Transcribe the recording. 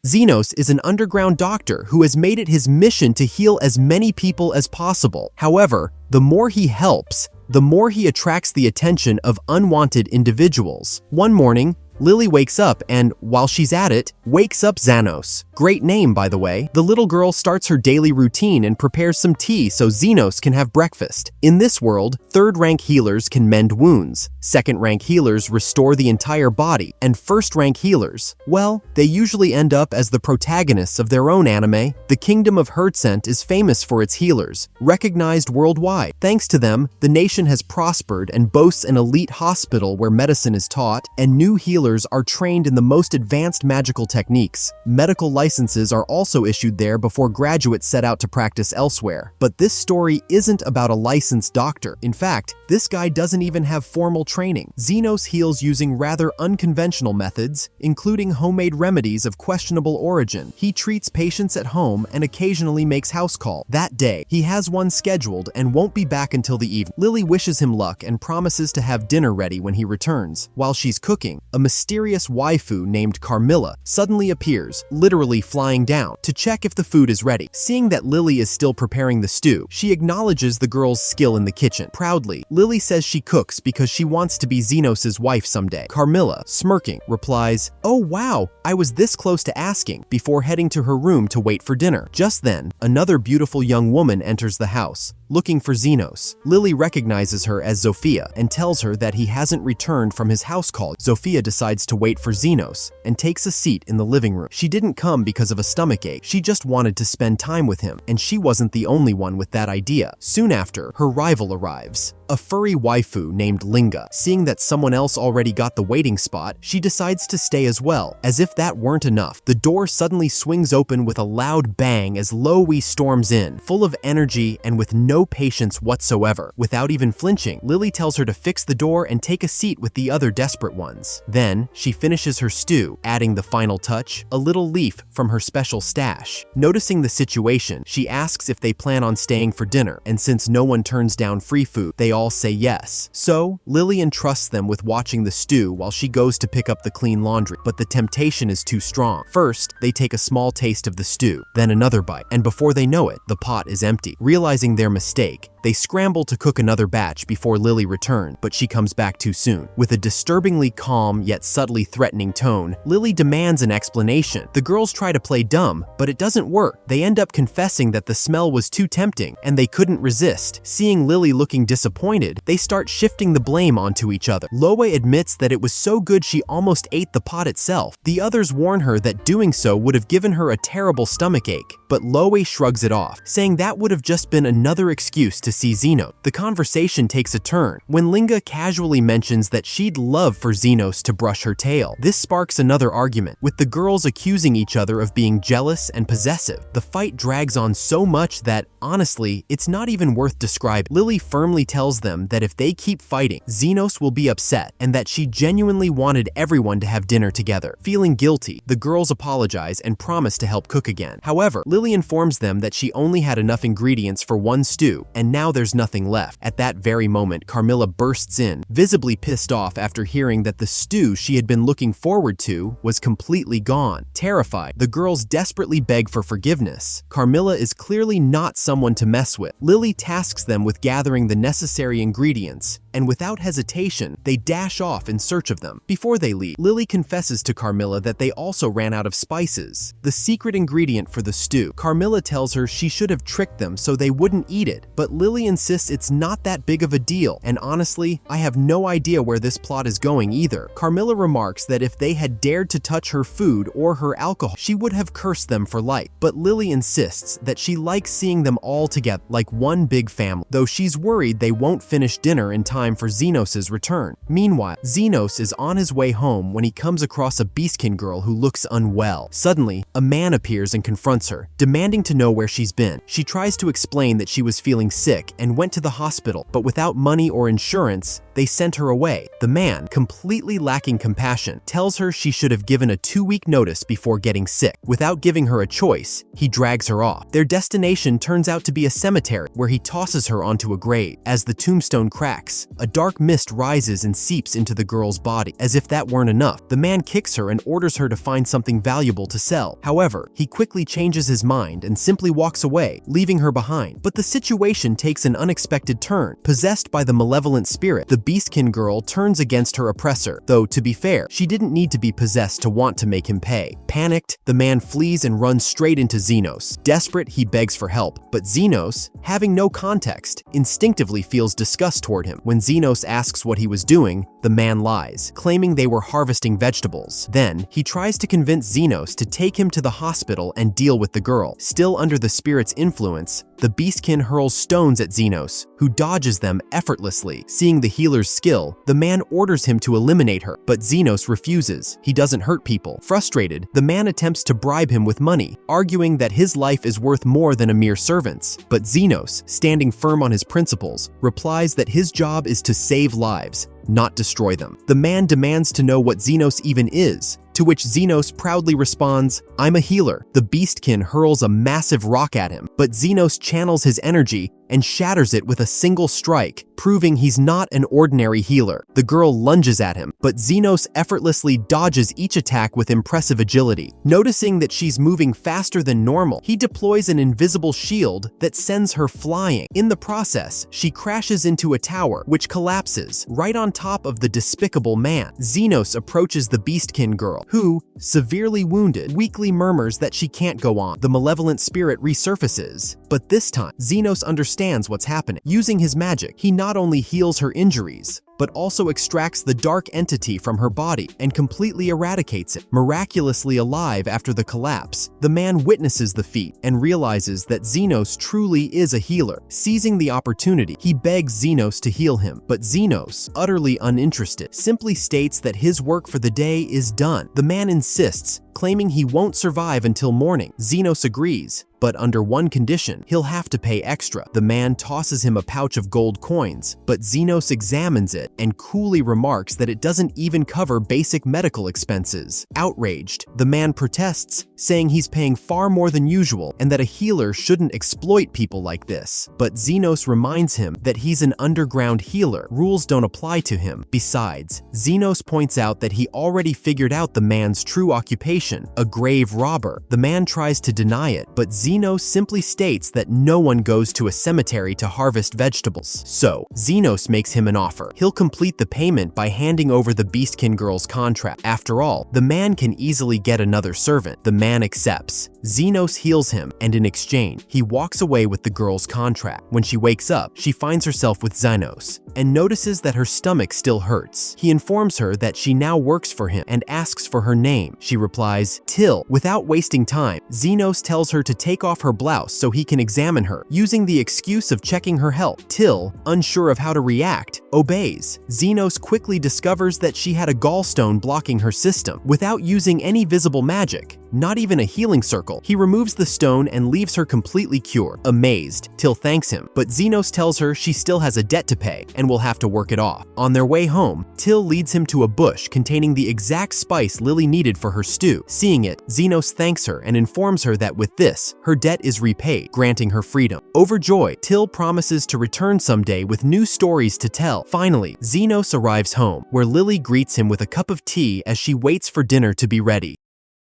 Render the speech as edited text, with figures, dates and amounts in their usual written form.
Xenos is an underground doctor who has made it his mission to heal as many people as possible. However, the more he helps, the more he attracts the attention of unwanted individuals. One morning, Lily wakes up and, while she's at it, wakes up Xenos. Great name, by the way. The little girl starts her daily routine and prepares some tea so Xenos can have breakfast. In this world, third-rank healers can mend wounds, second-rank healers restore the entire body, and first-rank healers, well, they usually end up as the protagonists of their own anime. The Kingdom of Herdsent is famous for its healers, recognized worldwide. Thanks to them, the nation has prospered and boasts an elite hospital where medicine is taught, and new healers are trained in the most advanced magical techniques. Medical licenses are also issued there before graduates set out to practice elsewhere. But this story isn't about a licensed doctor. In fact, this guy doesn't even have formal training. Xenos heals using rather unconventional methods, including homemade remedies of questionable origin. He treats patients at home and occasionally makes house calls. That day, he has one scheduled and won't be back until the evening. Lily wishes him luck and promises to have dinner ready when he returns. While she's cooking, a mysterious waifu named Carmilla suddenly appears, literally flying down, to check if the food is ready. Seeing that Lily is still preparing the stew, she acknowledges the girl's skill in the kitchen. Proudly, Lily says she cooks because she wants to be Xenos' wife someday. Carmilla, smirking, replies, "Oh wow, I was this close to asking," before heading to her room to wait for dinner. Just then, another beautiful young woman enters the house, looking for Xenos. Lily recognizes her as Zofia and tells her that he hasn't returned from his house call. Zofia decides to wait for Xenos and takes a seat in the living room. She didn't come because of a stomachache, she just wanted to spend time with him, and she wasn't the only one with that idea. Soon after, her rival arrives, a furry waifu named Linga. Seeing that someone else already got the waiting spot, she decides to stay as well. As if that weren't enough, the door suddenly swings open with a loud bang as Lowy storms in, full of energy and with no patience whatsoever. Without even flinching, Lily tells her to fix the door and take a seat with the other desperate ones. Then, she finishes her stew, adding the final touch, a little leaf from her special stash. Noticing the situation, she asks if they plan on staying for dinner, and since no one turns down free food, they all say yes. So, Lily entrusts them with watching the stew while she goes to pick up the clean laundry. But the temptation is too strong. First, they take a small taste of the stew, then another bite, and before they know it, the pot is empty. Realizing their mistake, they scramble to cook another batch before Lily returns, but she comes back too soon. With a disturbingly calm yet subtly threatening tone, Lily demands an explanation. The girls try to play dumb, but it doesn't work. They end up confessing that the smell was too tempting, and they couldn't resist. Seeing Lily looking disappointed, they start shifting the blame onto each other. Lowe admits that it was so good she almost ate the pot itself. The others warn her that doing so would have given her a terrible stomachache, but Lowe shrugs it off, saying that would have just been another excuse to see Xenos. The conversation takes a turn when Linga casually mentions that she'd love for Xenos to brush her tail. This sparks another argument, with the girls accusing each other of being jealous and possessive. The fight drags on so much that, honestly, it's not even worth describing. Lily firmly tells them that if they keep fighting, Xenos will be upset, and that she genuinely wanted everyone to have dinner together. Feeling guilty, the girls apologize and promise to help cook again. However, Lily informs them that she only had enough ingredients for one stew, and now there's nothing left. At that very moment, Carmilla bursts in, visibly pissed off after hearing that the stew she had been looking forward to was completely gone. Terrified, the girls desperately beg for forgiveness. Carmilla is clearly not someone to mess with. Lily tasks them with gathering the necessary ingredients, and without hesitation, they dash off in search of them. Before they leave, Lily confesses to Carmilla that they also ran out of spices, the secret ingredient for the stew. Carmilla tells her she should have tricked them so they wouldn't eat it, but Lily insists it's not that big of a deal, and honestly, I have no idea where this plot is going either. Carmilla remarks that if they had dared to touch her food or her alcohol, she would have cursed them for life, but Lily insists that she likes seeing them all together like one big family, though she's worried they won't finish dinner in time for Xenos' return. Meanwhile, Xenos is on his way home when he comes across a beastkin girl who looks unwell. Suddenly, a man appears and confronts her, demanding to know where she's been. She tries to explain that she was feeling sick and went to the hospital, but without money or insurance, they sent her away. The man, completely lacking compassion, tells her she should have given a 2-week notice before getting sick. Without giving her a choice, he drags her off. Their destination turns out to be a cemetery, where he tosses her onto a grave. As the tombstone cracks, a dark mist rises and seeps into the girl's body. As if that weren't enough, the man kicks her and orders her to find something valuable to sell. However, he quickly changes his mind and simply walks away, leaving her behind. But the situation takes an unexpected turn. Possessed by the malevolent spirit, the Beastkin girl turns against her oppressor, though to be fair, she didn't need to be possessed to want to make him pay. Panicked, the man flees and runs straight into Xenos. Desperate, he begs for help, but Xenos, having no context, instinctively feels disgust toward him. When Xenos asks what he was doing, the man lies, claiming they were harvesting vegetables. Then, he tries to convince Xenos to take him to the hospital and deal with the girl. Still under the spirit's influence, the Beastkin hurls stones at Xenos, who dodges them effortlessly. Seeing the healer's skill, the man orders him to eliminate her, but Xenos refuses. He doesn't hurt people. Frustrated, the man attempts to bribe him with money, arguing that his life is worth more than a mere servant's. But Xenos, standing firm on his principles, replies that his job is to save lives, not destroy them. The man demands to know what Xenos even is, to which Xenos proudly responds, "I'm a healer." The Beastkin hurls a massive rock at him, but Xenos channels his energy and shatters it with a single strike, proving he's not an ordinary healer. The girl lunges at him, but Xenos effortlessly dodges each attack with impressive agility. Noticing that she's moving faster than normal, he deploys an invisible shield that sends her flying. In the process, she crashes into a tower, which collapses right on top of the despicable man. Xenos approaches the Beastkin girl, who, severely wounded, weakly murmurs that she can't go on. The malevolent spirit resurfaces, but this time, Xenos understands what's happening. Using his magic, he not only heals her injuries, but also extracts the dark entity from her body and completely eradicates it. Miraculously alive after the collapse, the man witnesses the feat and realizes that Xenos truly is a healer. Seizing the opportunity, he begs Xenos to heal him, but Xenos, utterly uninterested, simply states that his work for the day is done. The man insists, claiming he won't survive until morning. Xenos agrees, but under one condition, he'll have to pay extra. The man tosses him a pouch of gold coins, but Xenos examines it and coolly remarks that it doesn't even cover basic medical expenses. Outraged, the man protests, saying he's paying far more than usual and that a healer shouldn't exploit people like this. But Xenos reminds him that he's an underground healer. Rules don't apply to him. Besides, Xenos points out that he already figured out the man's true occupation, a grave robber. The man tries to deny it, but Xenos simply states that no one goes to a cemetery to harvest vegetables. So, Xenos makes him an offer. He'll complete the payment by handing over the Beastkin girl's contract. After all, the man can easily get another servant. The man accepts. Xenos heals him, and in exchange, he walks away with the girl's contract. When she wakes up, she finds herself with Xenos and notices that her stomach still hurts. He informs her that she now works for him and asks for her name. She replies, Till. Without wasting time, Xenos tells her to take off her blouse so he can examine her, using the excuse of checking her health. Till, unsure of how to react, obeys. Xenos quickly discovers that she had a gallstone blocking her system. Without using any visible magic, not even a healing circle, he removes the stone and leaves her completely cured. Amazed, Till thanks him, but Xenos tells her she still has a debt to pay and will have to work it off. On their way home, Till leads him to a bush containing the exact spice Lily needed for her stew. Seeing it, Xenos thanks her and informs her that with this, her debt is repaid, granting her freedom. Overjoyed, Till promises to return someday with new stories to tell. Finally, Xenos arrives home, where Lily greets him with a cup of tea as she waits for dinner to be ready.